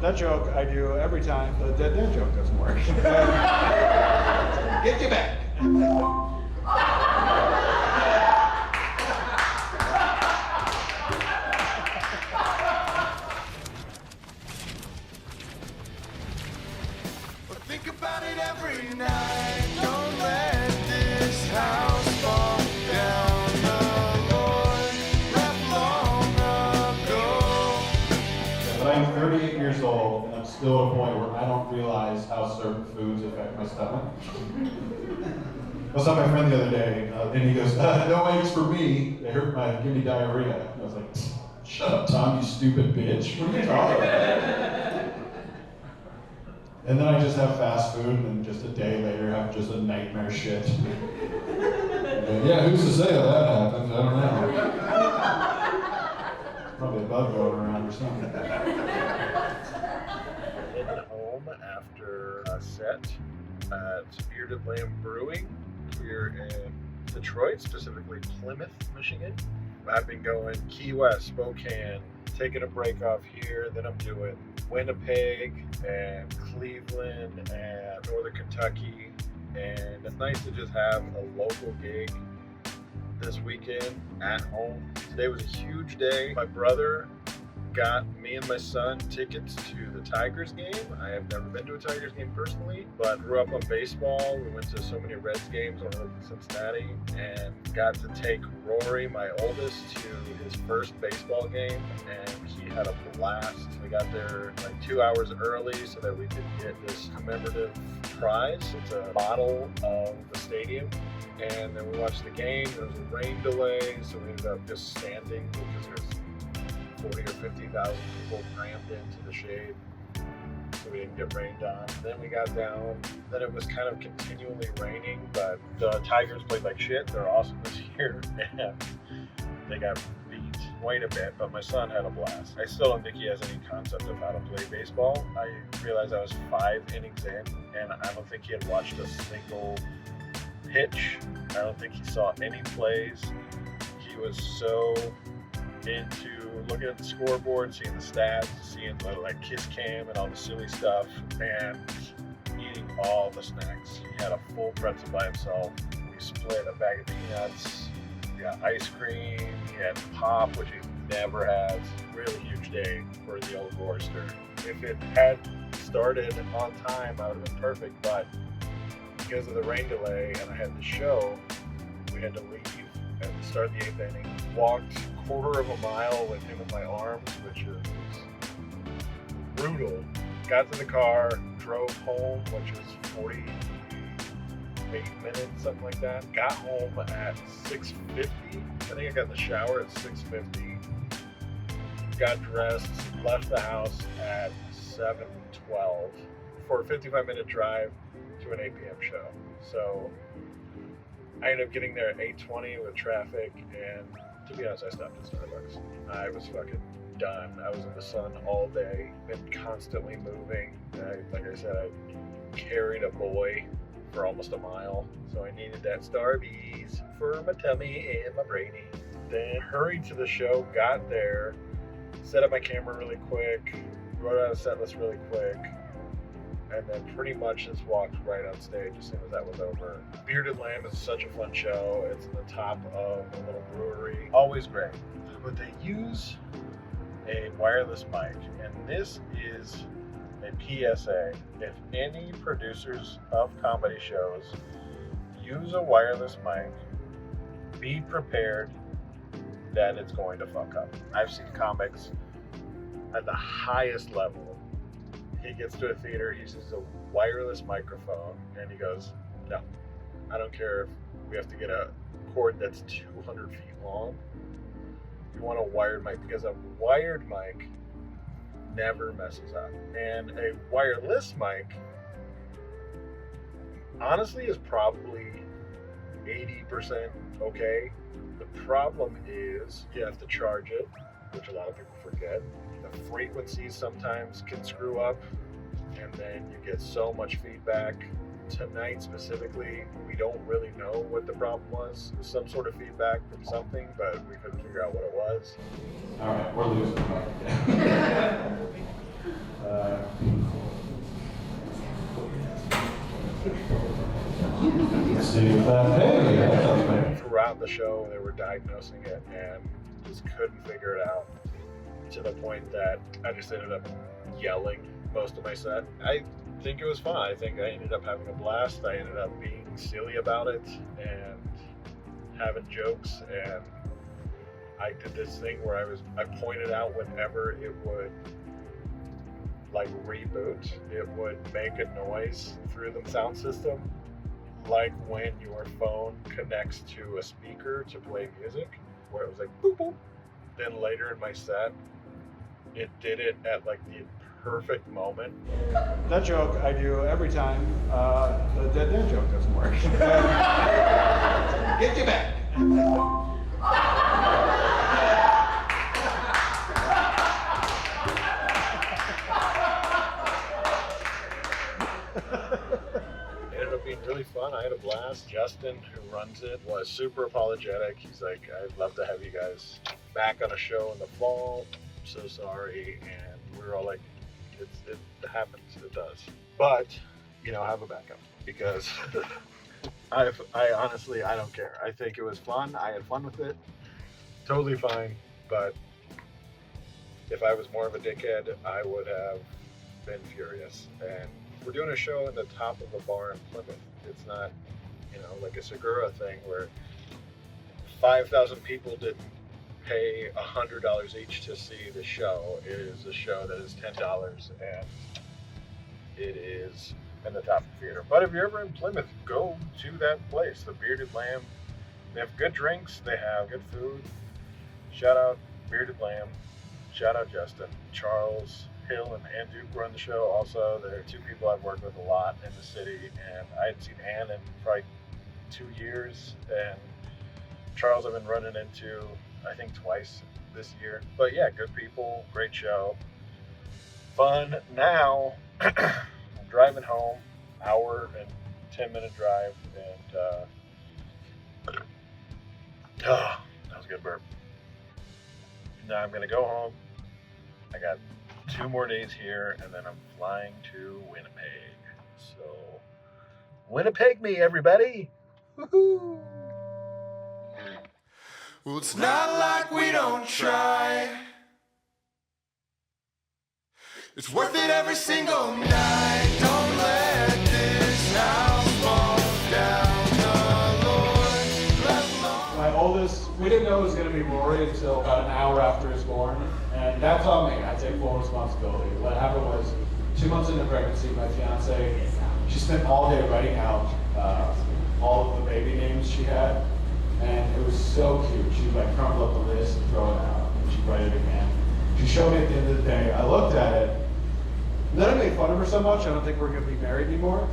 That joke I do every time, but that joke doesn't work. Get you back. Think about it every night. Don't let this house fall down. The Lord left long ago. But I'm 38 years old, and I'm still at a point where I don't realize how certain foods affect my stomach. I saw my friend the other day, and he goes, "No eggs for me. They give me diarrhea." And I was like, "Shut up, Tom, you stupid bitch. What are you talking about?" And then I just have fast food, and then just a day later have just a nightmare shit. Yeah, who's to say that happens? I don't know. Probably a bug going around or something. Heading home after a set at Bearded Lamb Brewing here in Detroit, specifically Plymouth, Michigan. I've been going Key West, Spokane, taking a break off here, then I'm doing Winnipeg and Cleveland and Northern Kentucky, and it's nice to just have a local gig this weekend at home. Today was a huge day. My brother got me and my son tickets to the Tigers game. I have never been to a Tigers game personally, but grew up on baseball. We went to so many Reds games when I lived in Cincinnati, and got to take Rory, my oldest, to his first baseball game, and he had a blast. We got there like 2 hours early so that we could get this commemorative prize. It's a model of the stadium. And then we watched the game. There was a rain delay, so we ended up just standing because there's 40 or 50,000 people crammed into the shade, so we didn't get rained on. Then we got down. Then it was kind of continually raining, but the Tigers played like shit. They're awesome this year, and they got beat quite a bit, but my son had a blast. I still don't think he has any concept of how to play baseball. I realized I was 5 innings in, and I don't think he had watched a single pitch. I don't think he saw any plays. He was so into looking at the scoreboard, seeing the stats, seeing the like kiss cam and all the silly stuff, and eating all the snacks. He had a full pretzel by himself. We split a bag of peanuts. We got ice cream. He had pop, which he never has. Really huge day for the old Royster. If it had started on time, I would have been perfect, but because of the rain delay and I had the show, we had to leave at the start of the 8th inning. Walked a quarter of a mile with him in my arms, which is brutal. Got to the car, drove home, which is 48 minutes, something like that. Got home at 6:50. I think I got in the shower at 6:50. Got dressed, left the house at 7:12 for a 55-minute drive to an 8 p.m. show. So I ended up getting there at 8:20 with traffic, and to be honest, I stopped at Starbucks. I was fucking done. I was in the sun all day, been constantly moving. Like I said, I carried a boy for almost a mile, so I needed that Starbucks for my tummy and my brainy. Then hurried to the show, got there, set up my camera really quick, wrote out a set list really quick, and then pretty much just walked right on stage as soon as that was over. Bearded Lamb is such a fun show. It's in the top of a little brewery. Always great. But they use a wireless mic, and this is a PSA. If any producers of comedy shows use a wireless mic, be prepared that it's going to fuck up. I've seen comics at the highest level. He gets to a theater, he sees a wireless microphone, and he goes, no, I don't care if we have to get a cord that's 200 feet long. You want a wired mic, because a wired mic never messes up. And a wireless mic, honestly, is probably 80% okay. The problem is you have to charge it, which a lot of people forget. The frequencies sometimes can screw up, and then you get so much feedback. Tonight specifically, we don't really know what the problem was. Some sort of feedback from something, but we couldn't figure out what it was. All right, we're losing. see with that. Hey, that sounds great. Throughout the show, they were diagnosing it and just couldn't figure it out, to the point that I just ended up yelling most of my set. I think it was fun. I think I ended up having a blast. I ended up being silly about it and having jokes, and I did this thing where I pointed out whenever it would like reboot, it would make a noise through the sound system, like when your phone connects to a speaker to play music, where it was like boop boop. Then later in my set, it did it at like the perfect moment. That joke I do every time. The dead dad joke doesn't work. Get you back. It ended up being really fun. I had a blast. Justin, who runs it, was super apologetic. He's like, I'd love to have you guys back on a show in the fall. I'm so sorry. And we were all like, it happens, it does. But, you know, have a backup, because I honestly, I don't care. I think it was fun. I had fun with it. Totally fine. But if I was more of a dickhead, I would have been furious. And we're doing a show in the top of a bar in Plymouth. It's not, you know, like a Segura thing where 5,000 people didn't pay $100 each to see the show. It is a show that is $10, and it is in the top theater. But if you're ever in Plymouth, go to that place, the Bearded Lamb. They have good drinks, they have good food. Shout out Bearded Lamb. Shout out Justin. Charles Hill and Duke run the show. Also, there are two people I've worked with a lot in the city, and I hadn't seen Ann in probably 2 years, and Charles I've been running into I think twice this year. But yeah, good people, great show, fun. Now I'm driving home, hour and 10-minute drive, and that was a good burp. Now I'm gonna go home. I got 2 more days here, and then I'm flying to Winnipeg. So Winnipeg me, everybody. Woohoo! Well, it's not like we don't try. It's worth it every single night. Don't let this house fall down. The Lord left long. My oldest, we didn't know it was going to be Rory until about an hour after he was born, and that's on me. I take full responsibility. What happened was, 2 months into pregnancy, my fiancée, she spent all day writing out all of the baby names she had, and it was so cute. She'd like crumple up the list and throw it out, and she'd write it again. She showed me at the end of the day. I looked at it, and then I made fun of her so much, I don't think we're going to be married anymore.